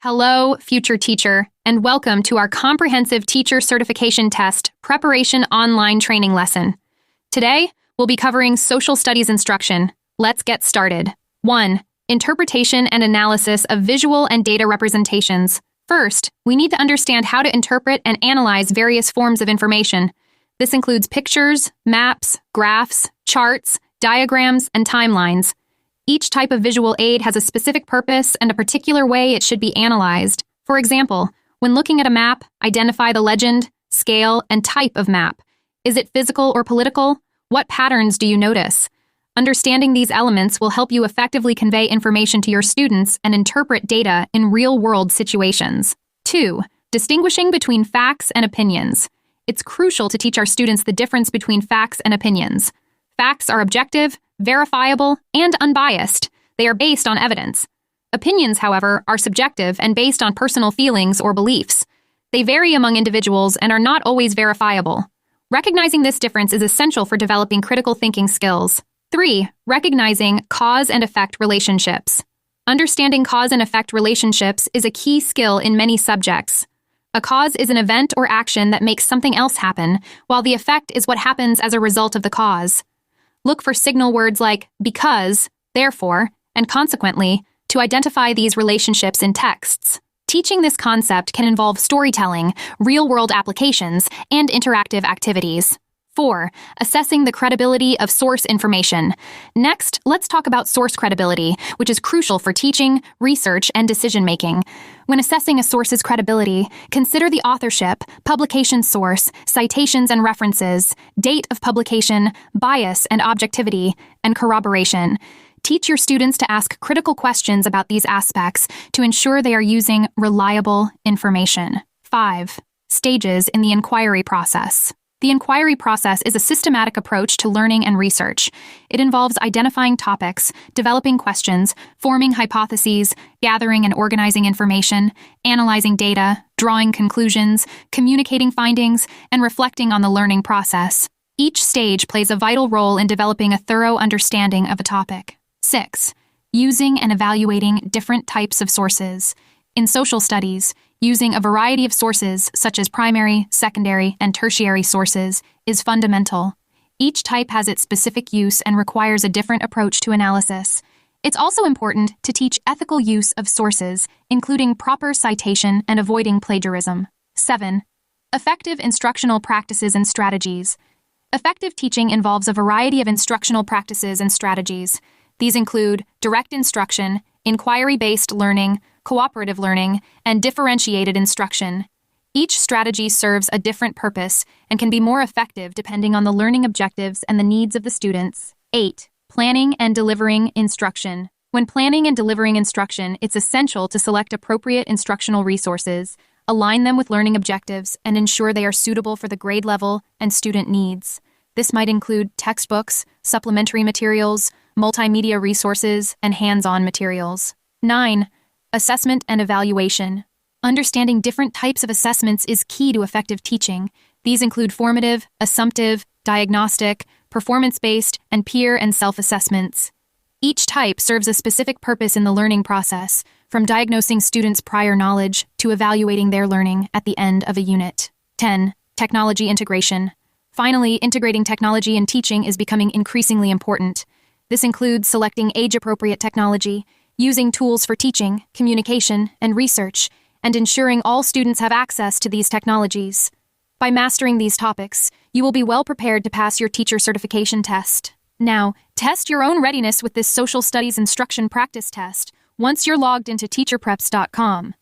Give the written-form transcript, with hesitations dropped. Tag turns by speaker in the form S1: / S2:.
S1: Hello, future teacher, and welcome to our comprehensive teacher certification test preparation online training lesson. Today, we'll be covering social studies instruction. Let's get started. 1. Interpretation and analysis of visual and data representations. First, we need to understand how to interpret and analyze various forms of information. This includes pictures, maps, graphs, charts, diagrams, and timelines. Each type of visual aid has a specific purpose and a particular way it should be analyzed. For example, when looking at a map, identify the legend, scale, and type of map. Is it physical or political? What patterns do you notice? Understanding these elements will help you effectively convey information to your students and interpret data in real-world situations. 2. Distinguishing between facts and opinions. It's crucial to teach our students the difference between facts and opinions. Facts are objective, verifiable, and unbiased. They are based on evidence. Opinions, however, are subjective and based on personal feelings or beliefs. They vary among individuals and are not always verifiable. Recognizing this difference is essential for developing critical thinking skills. 3. Recognizing cause and effect relationships. Understanding cause and effect relationships is a key skill in many subjects. A cause is an event or action that makes something else happen, while the effect is what happens as a result of the cause. Look for signal words like because, therefore, and consequently to identify these relationships in texts. Teaching this concept can involve storytelling, real-world applications, and interactive activities. 4. Assessing the credibility of source information. Next, let's talk about source credibility, which is crucial for teaching, research, and decision-making. When assessing a source's credibility, consider the authorship, publication source, citations and references, date of publication, bias and objectivity, and corroboration. Teach your students to ask critical questions about these aspects to ensure they are using reliable information. 5. Stages in the inquiry process. The inquiry process is a systematic approach to learning and research. It involves identifying topics, developing questions, forming hypotheses, gathering and organizing information, analyzing data, drawing conclusions, communicating findings, and reflecting on the learning process. Each stage plays a vital role in developing a thorough understanding of a topic. 6. Using and evaluating different types of sources. In social studies, using a variety of sources, such as primary, secondary, and tertiary sources, is fundamental. Each type has its specific use and requires a different approach to analysis. It's also important to teach ethical use of sources, including proper citation and avoiding plagiarism. 7. Effective instructional practices and strategies. Effective teaching involves a variety of instructional practices and strategies. These include direct instruction, inquiry-based learning, cooperative learning, and differentiated instruction. Each strategy serves a different purpose and can be more effective depending on the learning objectives and the needs of the students. 8. Planning and delivering instruction. When planning and delivering instruction, it's essential to select appropriate instructional resources, align them with learning objectives, and ensure they are suitable for the grade level and student needs. This might include textbooks, supplementary materials, multimedia resources, and hands-on materials. 9. Assessment and evaluation. Understanding different types of assessments is key to effective teaching. These include formative, assumptive, diagnostic, performance-based, and peer and self-assessments. Each type serves a specific purpose in the learning process, from diagnosing students' prior knowledge to evaluating their learning at the end of a unit. 10. Technology integration. Finally, integrating technology in teaching is becoming increasingly important. This includes selecting age-appropriate technology, using tools for teaching, communication, and research, and ensuring all students have access to these technologies. By mastering these topics, you will be well prepared to pass your teacher certification test. Now, test your own readiness with this social studies instruction practice test once you're logged into teacherpreps.com.